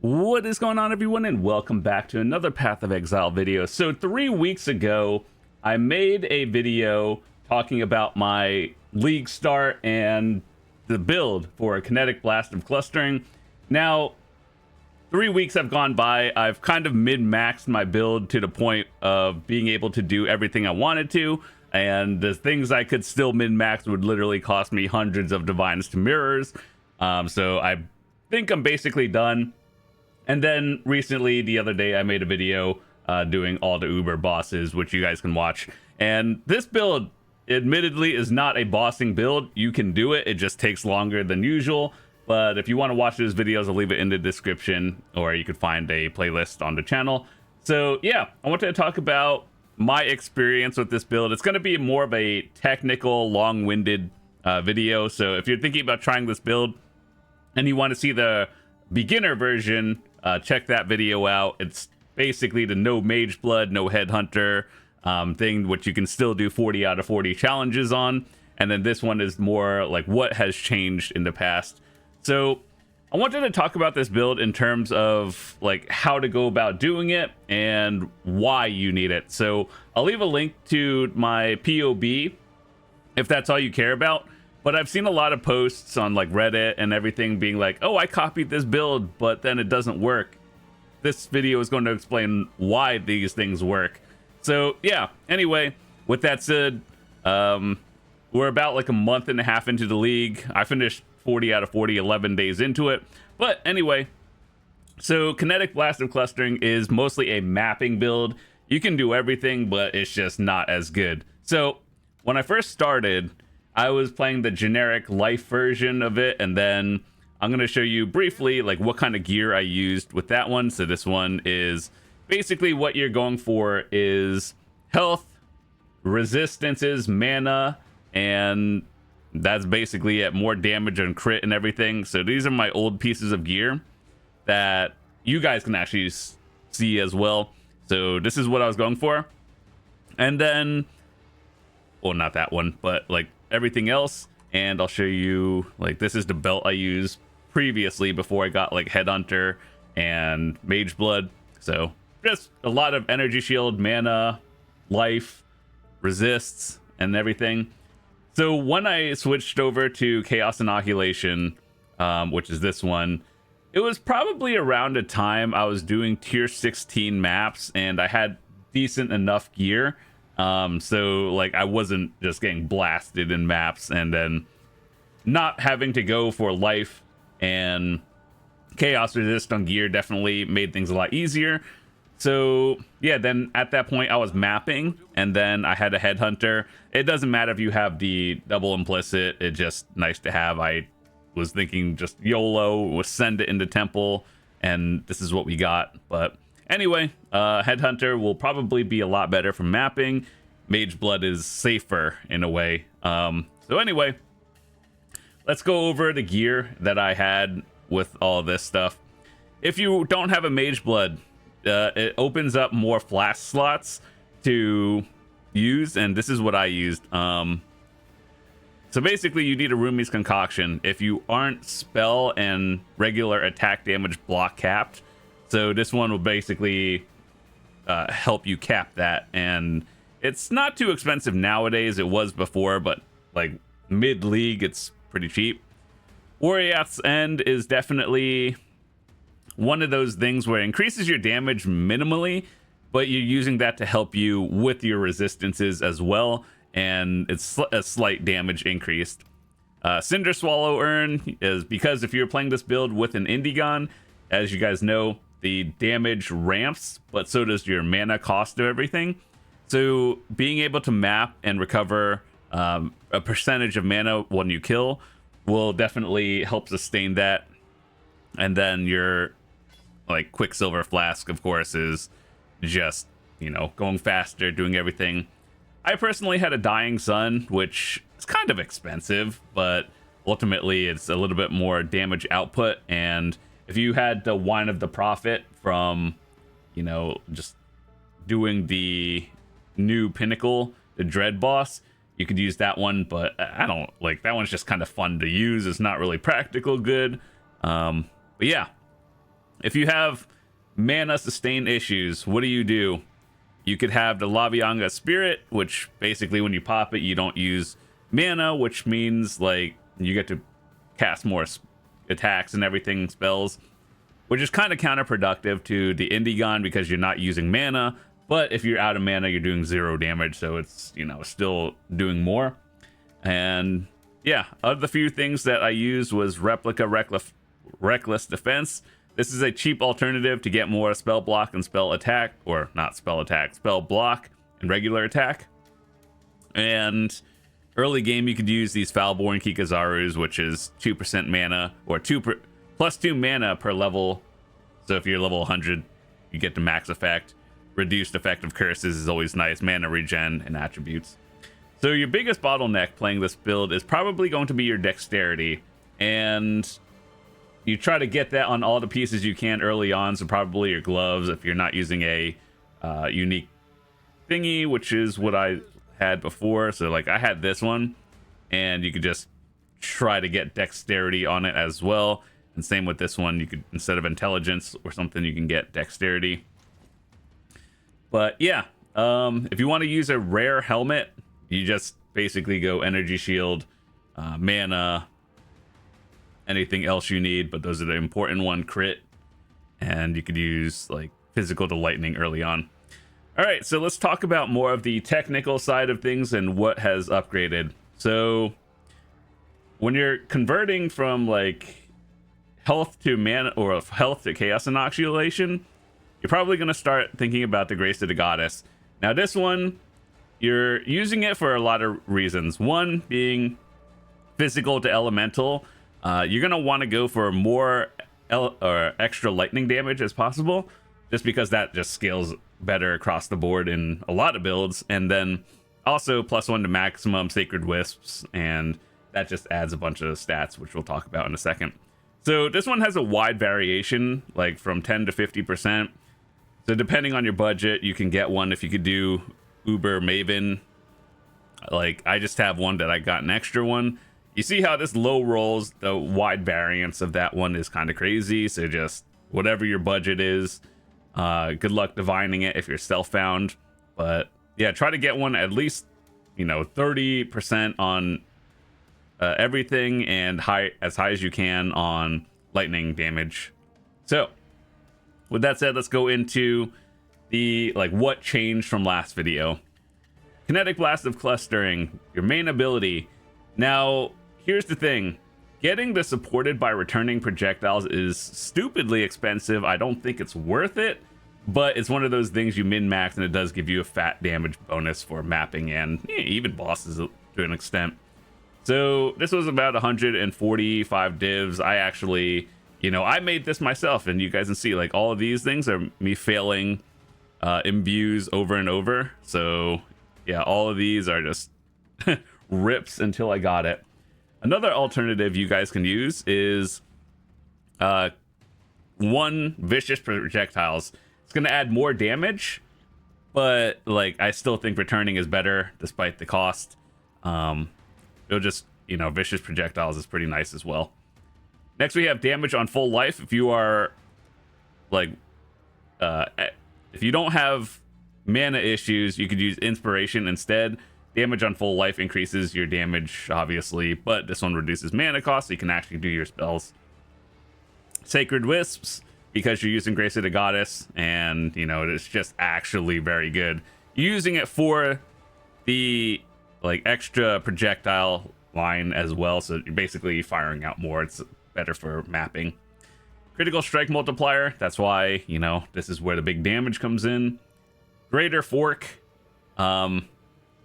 What is going on, everyone, and welcome back to another Path of Exile video. So 3 weeks ago, I made a video talking about my league start and the build for Kinetic Blast of Clustering. Now, 3 weeks have gone by. I've kind of min-maxed my build to the point of being able to do everything I wanted to, and the things I could still min-max would literally cost me hundreds of divines to mirrors. So I think I'm basically done. And then recently, the other day, I made a video doing all the Uber bosses, which you guys can watch. And this build, admittedly, is not a bossing build. You can do it. It just takes longer than usual. But if you want to watch those videos, I'll leave it in the description, or you could find a playlist on the channel. So yeah, I wanted to talk about my experience with this build. It's going to be more of a technical, long-winded video. So if you're thinking about trying this build and you want to see the beginner version, check that video out. It's basically the no mage blood, no headhunter thing, which you can still do 40 out of 40 challenges on. And then this one is more like what has changed in the past. So I wanted to talk about this build in terms of like how to go about doing it and why you need it. So I'll leave a link to my POB if that's all you care about. But I've seen a lot of posts on like Reddit and everything being like, oh, I copied this build, but then it doesn't work. This video is going to explain why these things work. So yeah, anyway, with that said, we're about like a month and a half into the league. I finished 40 out of 40, 11 days into it. But anyway, so Kinetic Blast of Clustering is mostly a mapping build. You can do everything, but it's just not as good. So when I first started, I was playing the generic life version of it, and then I'm going to show you briefly like what kind of gear I used with that one. So this one is basically what you're going for is health, resistances, mana, and that's basically it. More damage and crit and everything. So these are my old pieces of gear that you guys can actually see as well. So this is what I was going for. And then, well, not that one, but like everything else. And I'll show you, like, this is the belt I used previously before I got like Headhunter and Mage Blood. So just a lot of energy shield, mana, life, resists, and everything. So when I switched over to Chaos Inoculation, which is this one, it was probably around a time I was doing tier 16 maps and I had decent enough gear. So like I wasn't just getting blasted in maps, and then not having to go for life and chaos resist on gear definitely made things a lot easier. So yeah, then at that point I was mapping, and then I had a headhunter. It doesn't matter if you have the double implicit, it's just nice to have. I was thinking just YOLO, was send it into temple, and this is what we got. But anyway, headhunter will probably be a lot better for mapping. Mage blood is safer in a way. So anyway, let's go over the gear that I had with all this stuff. If you don't have a mage blood, it opens up more flash slots to use, and this is what I used. So basically you need a Rumi's Concoction if you aren't spell and regular attack damage block capped. So this one will basically help you cap that, and it's not too expensive nowadays. It was before, but like mid-league it's pretty cheap. Warrior's End is definitely one of those things where it increases your damage minimally, but you're using that to help you with your resistances as well, and it's a slight damage increased. Cinder Swallow Urn is because if you're playing this build with an Indigon, as you guys know, the damage ramps, but so does your mana cost of everything. So being able to map and recover a percentage of mana when you kill will definitely help sustain that. And then your like Quicksilver Flask, of course, is just, you know, going faster, doing everything. I personally had a Dying Sun, which is kind of expensive, but ultimately it's a little bit more damage output. And if you had the Wine of the Prophet from, you know, just doing the new Pinnacle, the Dread boss, you could use that one, but I don't like that one's just kind of fun to use. It's not really practical good. But yeah, If you have mana sustain issues, what do? You could have the Lavianga Spirit, which basically when you pop it, you don't use mana, which means like you get to cast more attacks and everything, spells, which is kind of counterproductive to the Indigon because you're not using mana. But if you're out of mana, you're doing 0 damage, so it's, you know, still doing more. And yeah, of the few things that I used was Replica Reckless Defense. This is a cheap alternative to get more spell block and spell attack, or not spell attack, spell block and regular attack. And early game, you could use these Foulborn Kikazarus, which is 2% mana, or plus 2 mana per level. So if you're level 100, you get the max effect. Reduced effective curses is always nice, mana regen, and attributes. So your biggest bottleneck playing this build is probably going to be your dexterity, and you try to get that on all the pieces you can early on, so probably your gloves if you're not using a unique thingy, which is what I had before. So like I had this one, and you could just try to get dexterity on it as well. And same with this one, you could, instead of intelligence or something, you can get dexterity. But yeah, if you want to use a rare helmet, you just basically go energy shield, mana, anything else you need, but those are the important one, crit, and you could use like physical to lightning early on. All right, so let's talk about more of the technical side of things and what has upgraded. So when you're converting from like health to mana, or health to chaos inoculation, you're probably going to start thinking about the Grace of the Goddess. Now this one, you're using it for a lot of reasons. One being physical to elemental. You're going to want to go for more or extra lightning damage as possible, just because that just scales better across the board in a lot of builds. And then also +1 to maximum Sacred Wisps, and that just adds a bunch of stats, which we'll talk about in a second. So this one has a wide variation, like from 10 to 50%. So depending on your budget, you can get one. If you could do Uber Maven, like I just have one that I got an extra one. You see how this low rolls, the wide variance of that one is kind of crazy. So just whatever your budget is, good luck divining it if you're self-found. But yeah, try to get one at least, you know, 30% on everything, and as high as you can on lightning damage. So with that said, let's go into the what changed from last video. Kinetic Blast of Clustering, your main ability. Now here's the thing, getting this supported by returning projectiles is stupidly expensive. I don't think it's worth it, but it's one of those things you min-max, and it does give you a fat damage bonus for mapping and even bosses to an extent. So this was about 145 divs. I actually, I made this myself, and you guys can see like all of these things are me failing imbues over and over. So yeah, all of these are just rips until I got it. Another alternative you guys can use is 1 vicious projectiles. It's going to add more damage, but I still think returning is better despite the cost. It'll just, vicious projectiles is pretty nice as well. Next, we have damage on full life. If you are if you don't have mana issues, you could use inspiration instead. Damage on full life increases your damage, obviously, but this one reduces mana cost, so you can actually do your spells. Sacred Wisps, because you're using Grace of the Goddess, and, it's just actually very good. You're using it for the, extra projectile line as well, so you're basically firing out more. It's better for mapping. Critical Strike Multiplier, that's why, this is where the big damage comes in. Greater Fork,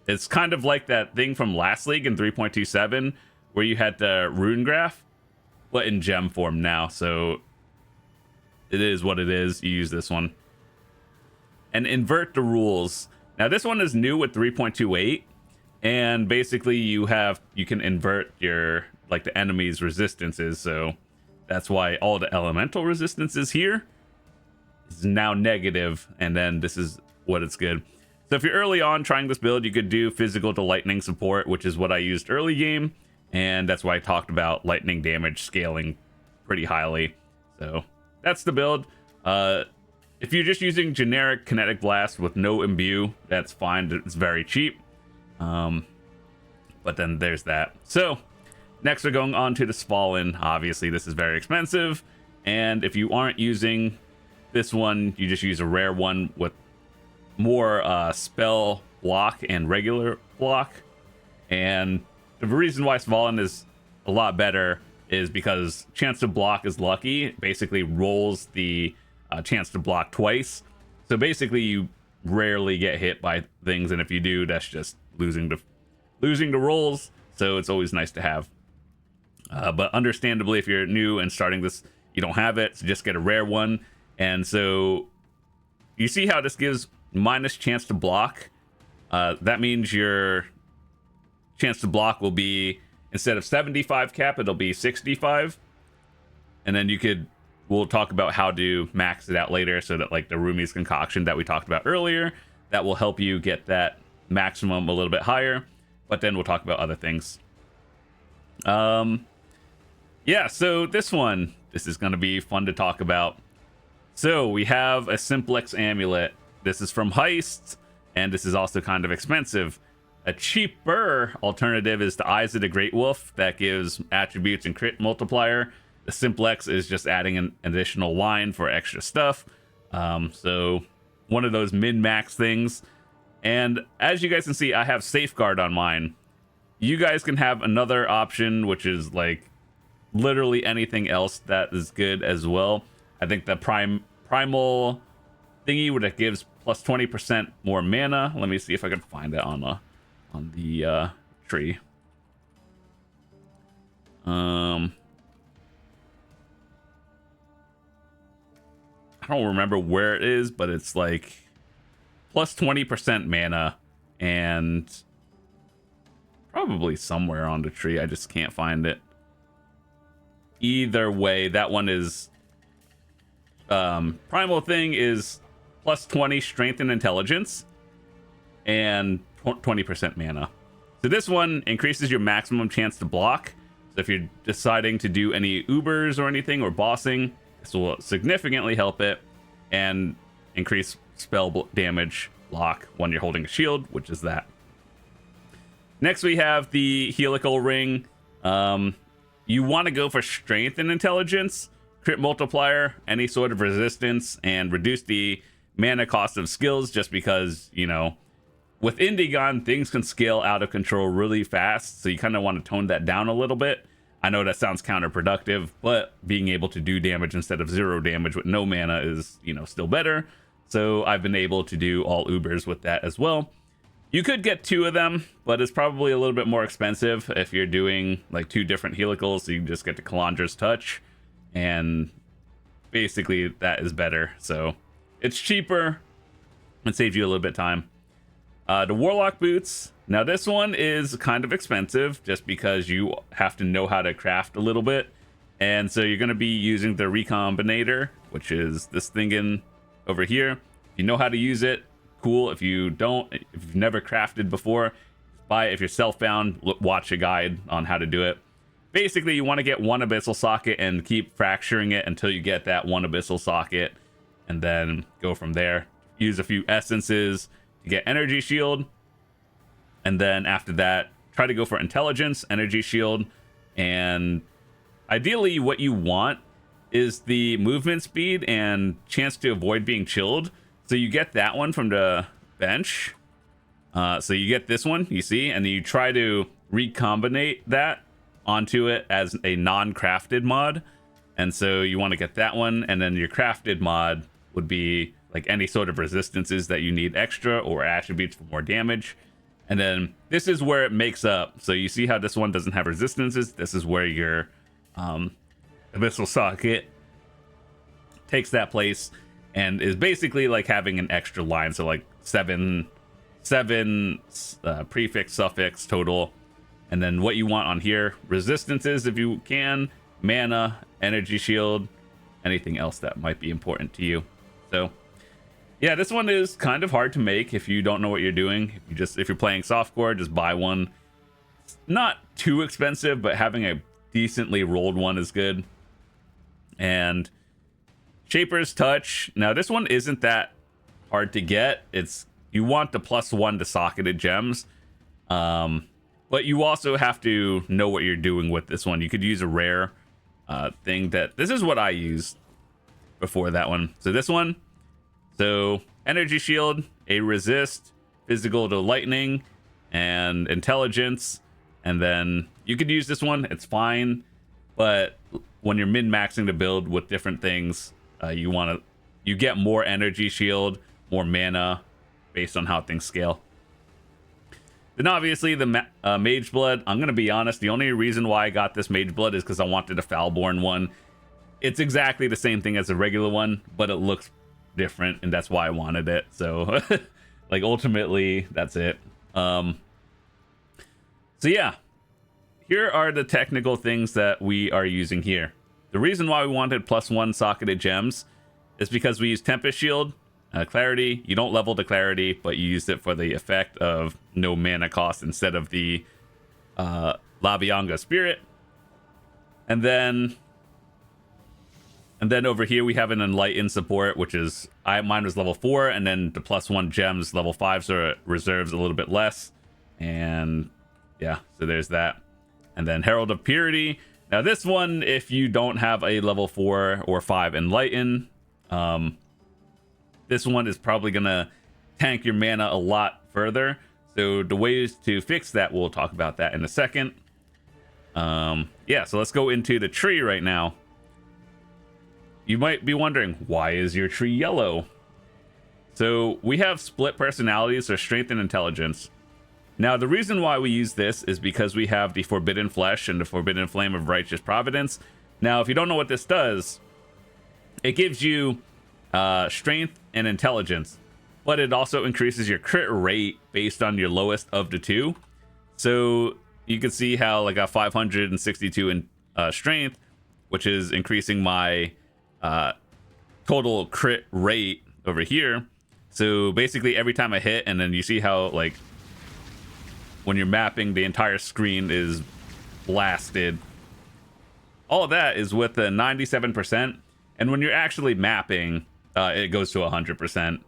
it's kind of like that thing from last league in 3.27 where you had the rune graph, but in gem form now. So it is what it is. You use this one. And Invert the Rules. Now this one is new with 3.28, and basically you can invert your the enemy's resistances. So that's why all the elemental resistances here is now negative, and then this is what it's good. So if you're early on trying this build, you could do physical to lightning support, which is what I used early game, and that's why I talked about lightning damage scaling pretty highly. So that's the build. If you're just using generic Kinetic Blast with no imbue, that's fine. It's very cheap. But then there's that. So next we're going on to the Fallen. Obviously this is very expensive, and if you aren't using this one, you just use a rare one with more spell block and regular block. And the reason why Fallen is a lot better is because chance to block is lucky. It basically rolls the chance to block twice. So basically you rarely get hit by things, and if you do, that's just losing the rolls. So it's always nice to have. But understandably, if you're new and starting this, you don't have it, so just get a rare one. And so you see how this gives minus chance to block. That means your chance to block will be, instead of 75 cap, it'll be 65. And then we'll talk about how to max it out later, so that like the Rumi's concoction that we talked about earlier, that will help you get that maximum a little bit higher. But then we'll talk about other things. Yeah, so this is going to be fun to talk about. So we have a Simplex amulet. This is from Heist, and this is also kind of expensive. A cheaper alternative is the Eyes of the Great Wolf that gives attributes and crit multiplier. The Simplex is just adding an additional line for extra stuff. So one of those min-max things. And as you guys can see, I have Safeguard on mine. You guys can have another option, which is like literally anything else that is good as well. I think the primal thingy that gives plus 20% more mana. Let me see if I can find that on the tree. I don't remember where it is, but it's like plus 20% mana, and probably somewhere on the tree. I just can't find it. Either way, that one is primal thing is plus 20 strength and intelligence and 20% mana. So this one increases your maximum chance to block. So if you're deciding to do any Ubers or anything or bossing, this will significantly help it, and increase spell damage block when you're holding a shield, which is that. Next we have the Helical Ring. You want to go for strength and intelligence, crit multiplier, any sort of resistance, and reduce the mana cost of skills, just because, you know, with Indigon, things can scale out of control really fast, so you kind of want to tone that down a little bit. I know that sounds counterproductive, but being able to do damage instead of 0 damage with no mana is, you know, still better. So I've been able to do all Ubers with that as well. You could get 2 of them, but it's probably a little bit more expensive if you're doing like 2 different helicals. So you can just get the Kalandra's Touch, and basically that is better. So it's cheaper and saves you a little bit of time. The Warlock Boots. Now this one is kind of expensive just because you have to know how to craft a little bit. And so you're going to be using the Recombinator, which is this thing in over here. If you know how to use it, cool. If you don't, if you've never crafted before, buy it. If you're self-found, watch a guide on how to do it. Basically, you want to get 1 Abyssal Socket and keep fracturing it until you get that 1 Abyssal Socket, and then go from there. Use a few essences to get Energy Shield, and then after that, try to go for Intelligence, Energy Shield, and ideally what you want is the movement speed and chance to avoid being chilled. So you get that one from the bench. So you get this one, you see, and then you try to recombinate that onto it as a non-crafted mod. And so you want to get that one, and then your crafted mod would be like any sort of resistances that you need extra, or attributes for more damage. And then this is where it makes up. So you see how this one doesn't have resistances? This is where your Abyssal Socket takes that place and is basically like having an extra line. So like seven prefix, suffix total. And then what you want on here, resistances if you can, mana, energy shield, anything else that might be important to you. So yeah, this one is kind of hard to make if you don't know what you're doing. If you're playing softcore, just buy one. It's not too expensive, but having a decently rolled one is good. And Shaper's Touch. Now this one isn't that hard to get. You want the +1 to socketed gems, but you also have to know what you're doing with this one. You could use a rare thing. This is what I used before that one. So this one, so energy shield, a resist, physical to lightning, and intelligence. And then you could use this one, it's fine, but when you're min-maxing the build with different things, you get more energy shield, more mana based on how things scale. Then obviously the Mage Blood. I'm gonna be honest, the only reason why I got this Mage Blood is because I wanted a Foulborn one. It's exactly the same thing as a regular one, but it looks different, and that's why I wanted it. So like ultimately that's it. So yeah, here are the technical things that we are using here. The reason why we wanted +1 socketed gems is because we use Tempest Shield, Clarity. You don't level the Clarity, but you used it for the effect of no mana cost instead of the Labianga Spirit. And then over here we have an Enlighten support, which is mine was level 4, and then the +1 gems level 5, so it reserves a little bit less. And yeah, so there's that. And then Herald of Purity. Now this one, if you don't have a level 4 or 5 Enlighten, this one is probably gonna tank your mana a lot further. So the ways to fix that, we'll talk about that in a second. Yeah, so let's go into the tree right now. You might be wondering, why is your tree yellow? So we have split personalities, or strength and intelligence. Now, the reason why we use this is because we have the Forbidden Flesh and the Forbidden Flame of Righteous Providence. Now, if you don't know what this does, it gives you strength and intelligence, but it also increases your crit rate based on your lowest of the two. So you can see how like a 562 in strength, which is increasing my total crit rate over here. So basically every time I hit, and then you see how like when you're mapping, the entire screen is blasted. All of that is with the 97%, and when you're actually mapping, it goes to 100%,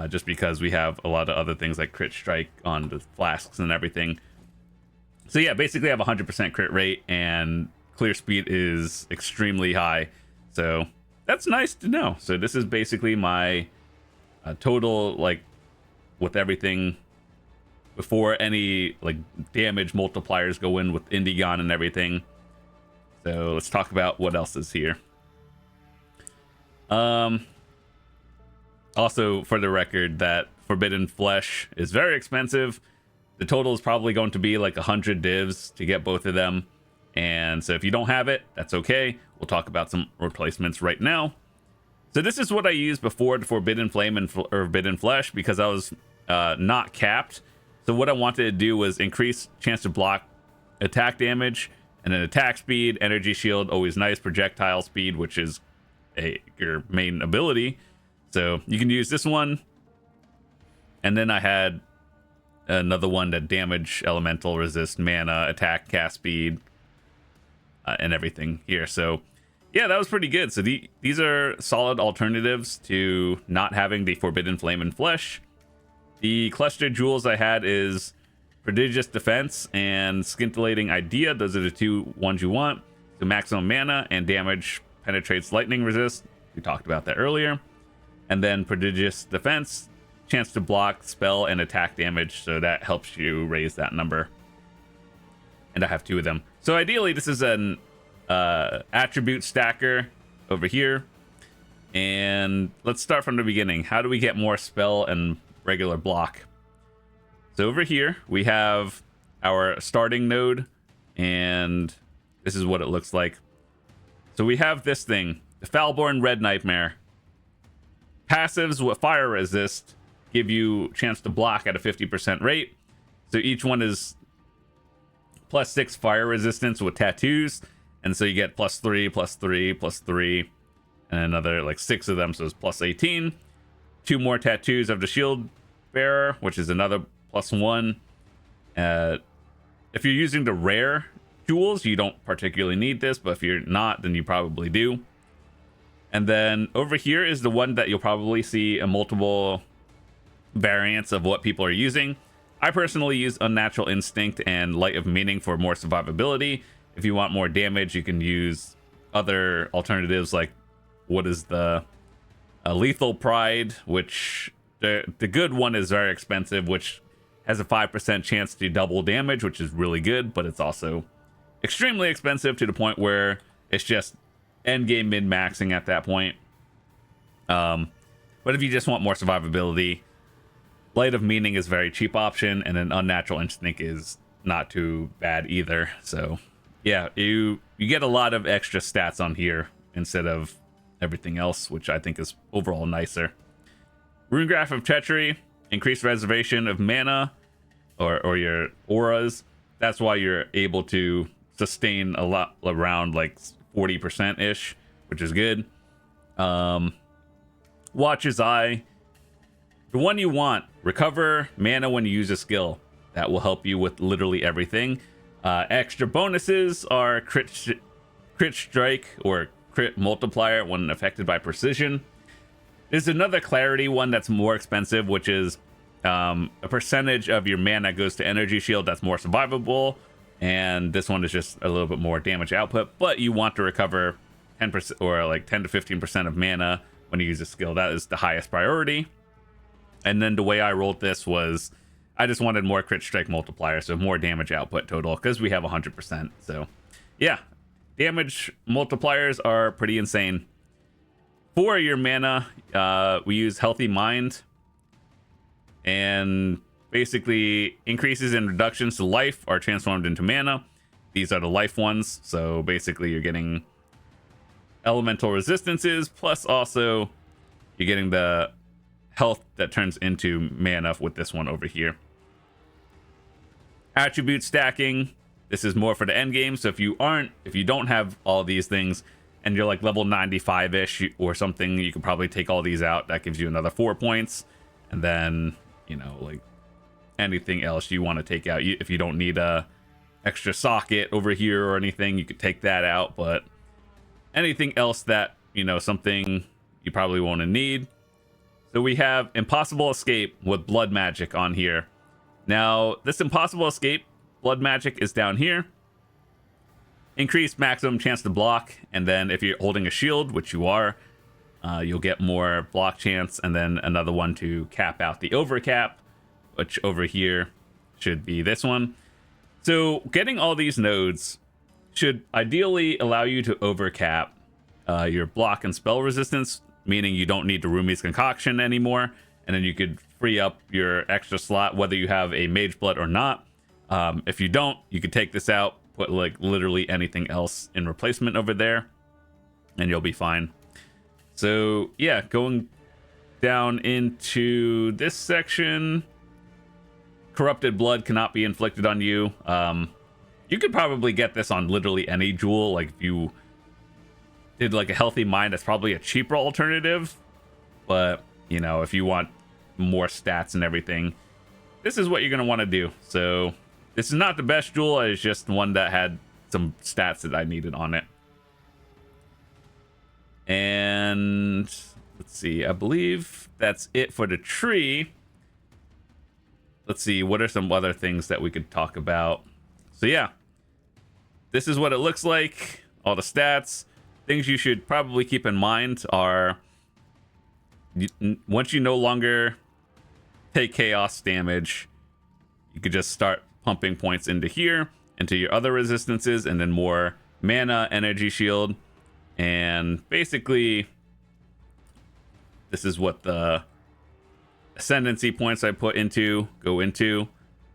just because we have a lot of other things like crit strike on the flasks and everything. So yeah, basically I have 100% crit rate, and clear speed is extremely high. So that's nice to know. So this is basically my total, like with everything before any like damage multipliers go in with Indigon and everything. So let's talk about what else is here. Also, for the record, that Forbidden Flesh is very expensive. The total is probably going to be like 100 divs to get both of them. And so if you don't have it, that's okay. We'll talk about some replacements right now. So this is what I used before the Forbidden Flame and Forbidden Flesh, because I was not capped. So what I wanted to do was increase chance to block attack damage, and then attack speed, energy shield, always nice, projectile speed, which is your main ability. So you can use this one. And then I had another one that damage, elemental, resist, mana, attack, cast speed, and everything here. So yeah, that was pretty good. So these are solid alternatives to not having the Forbidden Flame and Flesh. The clustered jewels I had is Prodigious Defense and Scintillating Idea. Those are the two ones you want. So maximum mana and damage penetrates lightning resist. We talked about that earlier. And then Prodigious Defense, chance to block spell and attack damage. So that helps you raise that number. And I have two of them. So ideally, this is an attribute stacker over here. And let's start from the beginning. How do we get more spell and regular block? So over here we have our starting node, and this is what it looks like. So we have this thing, the Foulborn Red Nightmare. Passives with fire resist give you chance to block at a 50% rate. So each one is +6 fire resistance with tattoos, and so you get +3, +3, +3, and another like 6 of them, so it's +18. 2 more tattoos of the Shield Bearer, which is another +1. If you're using the rare jewels, you don't particularly need this, but if you're not, then you probably do. And then over here is the one that you'll probably see a multiple variants of what people are using. I personally use Unnatural Instinct and Light of Meaning for more survivability. If you want more damage, you can use other alternatives like what is the Lethal Pride, which the good one is very expensive, which has a 5% chance to double damage, which is really good, but it's also extremely expensive to the point where it's just endgame min-maxing at that point. But if you just want more survivability, Light of Meaning is a very cheap option, and an Unnatural Instinct is not too bad either. So yeah, you get a lot of extra stats on here instead of everything else, which I think is overall nicer. Rune Graph of Treachery, increased reservation of mana or your auras. That's why you're able to sustain a lot around like 40% ish, which is good. Watcher's Eye, the one you want, recover mana when you use a skill. That will help you with literally everything. Extra bonuses are crit strike or crit multiplier when affected by precision. There's another clarity one that's more expensive, which is a percentage of your mana goes to energy shield that's more survivable, and this one is just a little bit more damage output, but you want to recover 10% or like 10 to 15% of mana when you use a skill. That is the highest priority. And then the way I rolled this was I just wanted more crit strike multiplier, so more damage output total, because we have 100%. So yeah, damage multipliers are pretty insane. For your mana, we use Healthy Mind, and basically increases and reductions to life are transformed into mana. These are the life ones, so basically you're getting elemental resistances, plus also you're getting the health that turns into mana with this one over here. Attribute stacking, this is more for the end game, so if you don't have all these things and you're like level 95-ish or something, you can probably take all these out. That gives you another 4 points. And then, you know, like anything else you want to take out, if you don't need a extra socket over here or anything, you could take that out. But anything else that, you know, something you probably won't need. So we have Impossible Escape with Blood Magic on here. Now, this Impossible Escape Blood Magic is down here. Increased maximum chance to block, and then if you're holding a shield, which you are, you'll get more block chance, and then another one to cap out the overcap, which over here should be this one. So getting all these nodes should ideally allow you to overcap your block and spell resistance, meaning you don't need the Rumi's Concoction anymore, and then you could free up your extra slot whether you have a Mage Blood or not. If you don't, you could take this out, put like literally anything else in replacement over there, and you'll be fine. So yeah, going down into this section, Corrupted Blood cannot be inflicted on you. You could probably get this on literally any jewel. Like if you did like a Healthy Mind, that's probably a cheaper alternative, but you know, if you want more stats and everything, this is what you're going to want to do. So this is not the best jewel, it's just one that had some stats that I needed on it. And let's see, I believe that's it for the tree. Let's see, what are some other things that we could talk about? So yeah, this is what it looks like, all the stats. Things you should probably keep in mind are, once you no longer take chaos damage, you could just start pumping points into here, into your other resistances, and then more mana, energy shield. And basically, this is what the ascendancy points I put into go into.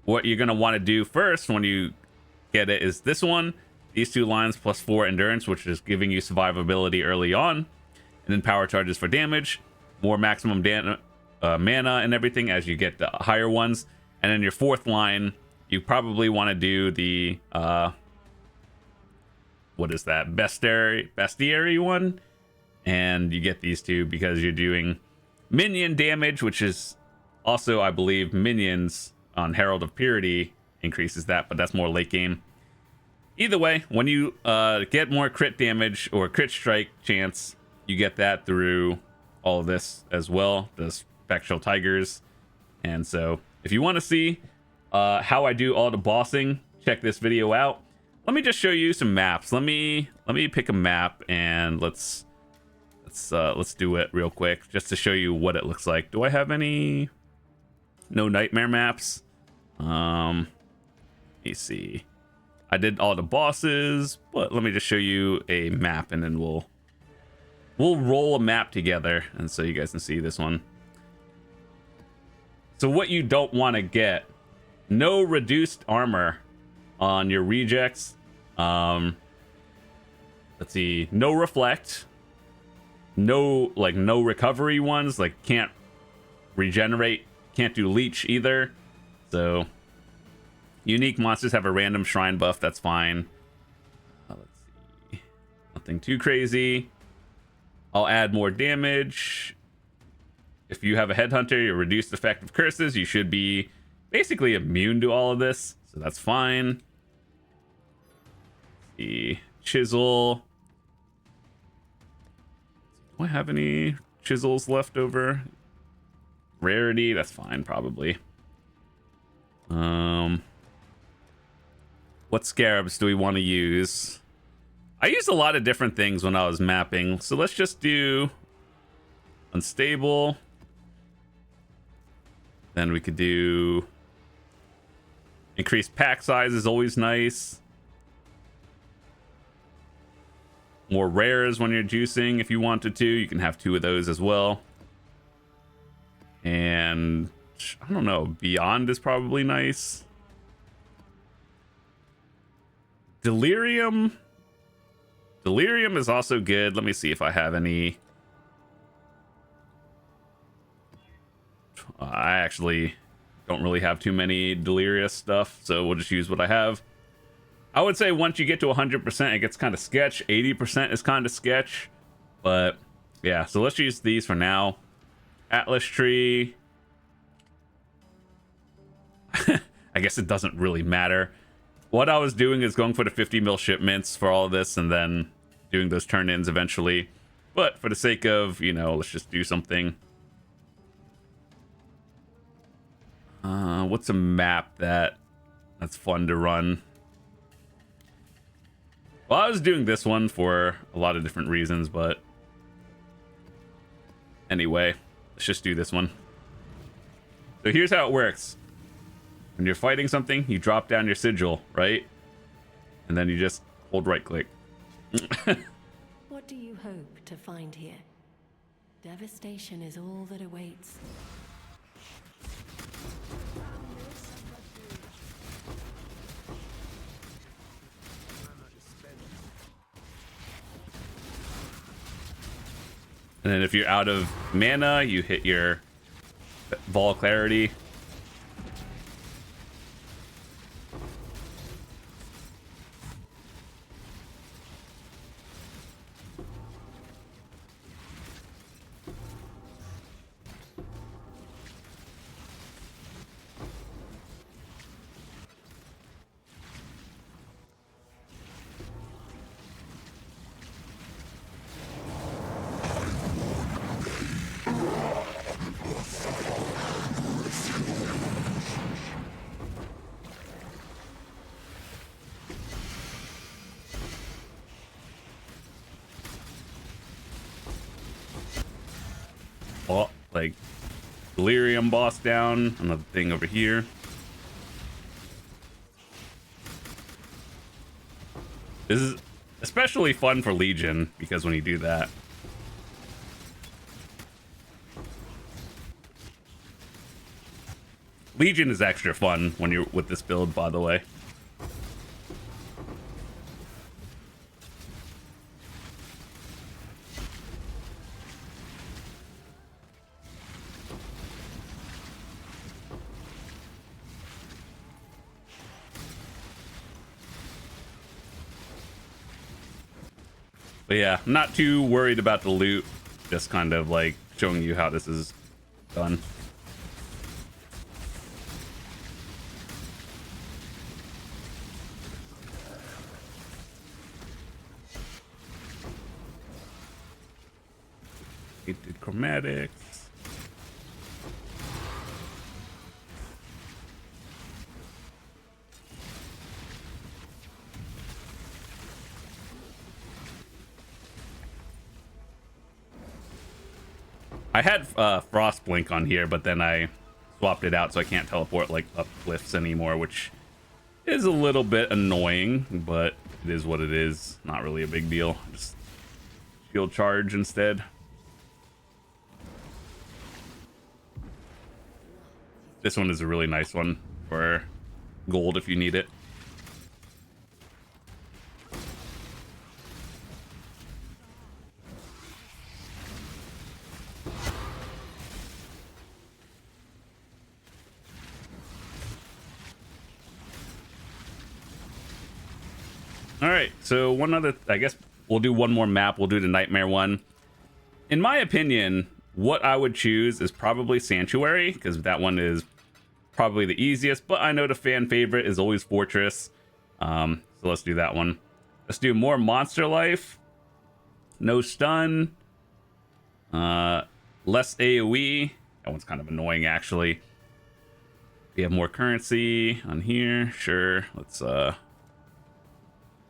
What you're going to want to do first when you get it is this one, these two lines, plus 4 endurance, which is giving you survivability early on, and then power charges for damage, more maximum mana and everything as you get the higher ones. And then your fourth line, you probably want to do the what is that, bestiary one, and you get these two because you're doing minion damage, which is also, I believe, minions on Herald of Purity increases that, but that's more late game. Either way, when you get more crit damage or crit strike chance, you get that through all of this as well, the spectral tigers. And so if you want to see how I do all the bossing, check this video out. Let me just show you some maps. Let me pick a map and let's do it real quick just to show you what it looks like. Do I have any? No nightmare maps. Let me see. I did all the bosses, but let me just show you a map and then we'll roll a map together and so you guys can see this one. So what you don't want to get, no reduced armor on your rejects. Let's see, no reflect, no recovery ones, like can't regenerate, can't do leech either. So unique monsters have a random shrine buff, that's fine. Let's see, nothing too crazy. I'll add more damage. If you have a headhunter, your reduced effective curses, you should be basically immune to all of this, so that's fine. The chisel. Do I have any chisels left over? Rarity, that's fine probably. What scarabs do we want to use? I used a lot of different things when I was mapping, so let's just do unstable. Then we could do increased pack size is always nice. More rares when you're juicing if you wanted to. You can have 2 of those as well. And I don't know, Beyond is probably nice. Delirium is also good. Let me see if I have any. I actually don't really have too many delirious stuff, so we'll just use what I have. I would say once you get to 100%, it gets kind of sketch. 80% is kind of sketch, but yeah, so let's use these for now. Atlas tree. I guess it doesn't really matter. What I was doing is going for the 50 mil shipments for all of this and then doing those turn-ins eventually. But for the sake of, you know, let's just do something. What's a map that's fun to run? Well, I was doing this one for a lot of different reasons, but anyway, let's just do this one. So here's how it works. When you're fighting something, you drop down your sigil, right? And then you just hold right click. What do you hope to find here? Devastation is all that awaits. And then if you're out of mana, you hit your Vol Clarity. Oh, like Delirium boss down. Another thing over here. This is especially fun for Legion because when you do that. Legion is extra fun when you're with this build, by the way. But yeah, I'm not too worried about the loot. Just kind of like showing you how this is done. Painted chromatics. I had Frost Blink on here, but then I swapped it out so I can't teleport like up cliffs anymore, which is a little bit annoying, but it is what it is. Not really a big deal. Just shield charge instead. This one is a really nice one for gold if you need it. All right, so one other, I guess we'll do one more map. We'll do the Nightmare one. In my opinion, what I would choose is probably Sanctuary, because that one is probably the easiest, but I know the fan favorite is always Fortress. So let's do that one. Let's do more Monster Life. No stun. Less AoE. That one's kind of annoying, actually. We have more currency on here. Sure, let's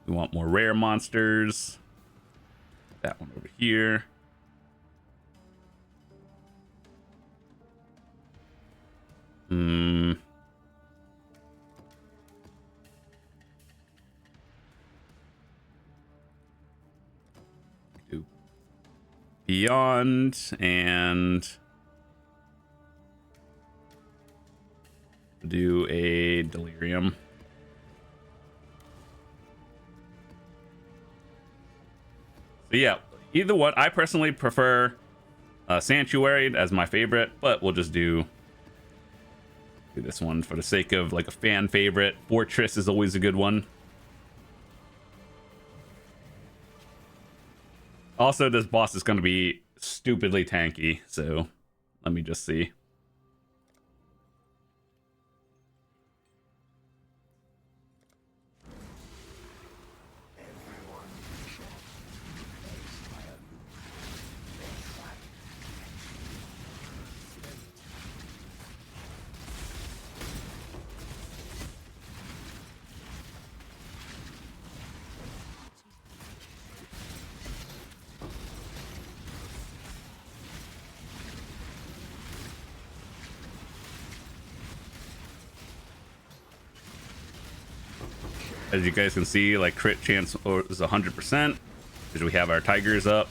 we want more rare monsters. That one over here. Do Beyond and do a Delirium. So yeah, either one. I personally prefer Sanctuary as my favorite, but we'll just do this one for the sake of like a fan favorite. Fortress is always a good one. Also, this boss is going to be stupidly tanky, so let me just see. As you guys can see, like crit chance is 100% because we have our tigers up.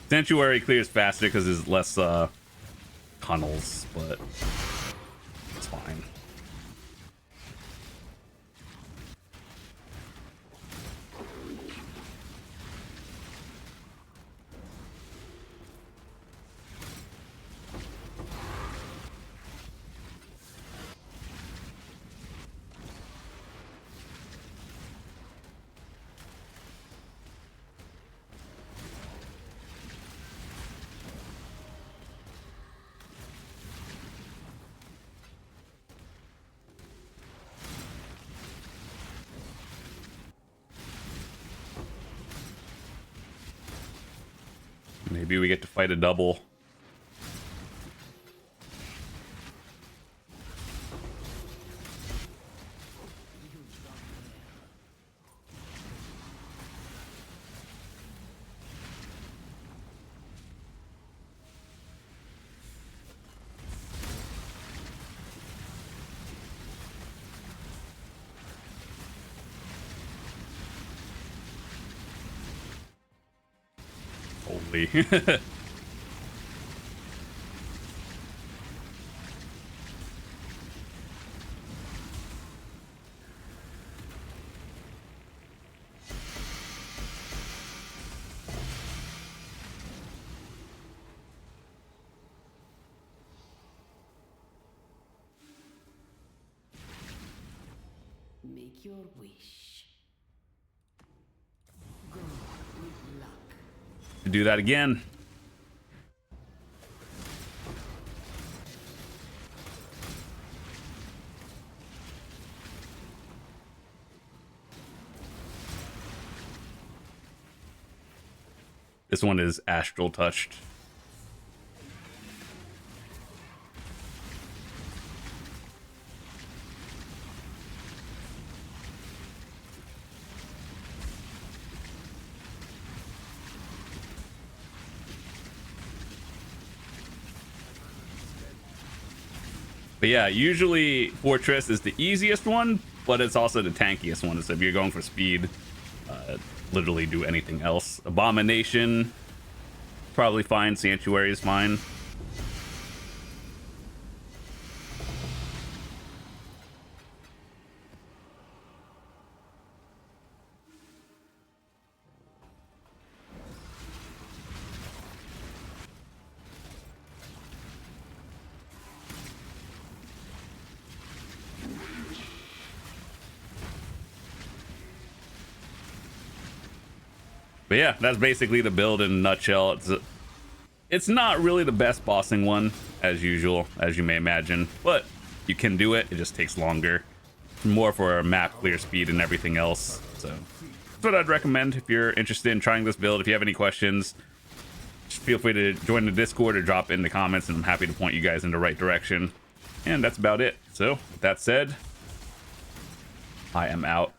Sanctuary clears faster because there's less tunnels, but it's fine. Maybe we get to fight a double. Holy. make your wish. Go with luck. Do that again. This one is astral touched. But yeah, usually Fortress is the easiest one, but it's also the tankiest one. So if you're going for speed, literally do anything else. Abomination, probably fine. Sanctuary is fine. But yeah, that's basically the build in a nutshell. It's not really the best bossing one, as usual, as you may imagine, but you can do it. It just takes longer. More for map clear speed and everything else. So that's what I'd recommend if you're interested in trying this build. If you have any questions, just feel free to join the Discord or drop in the comments, and I'm happy to point you guys in the right direction. And that's about it. So with that said, I am out.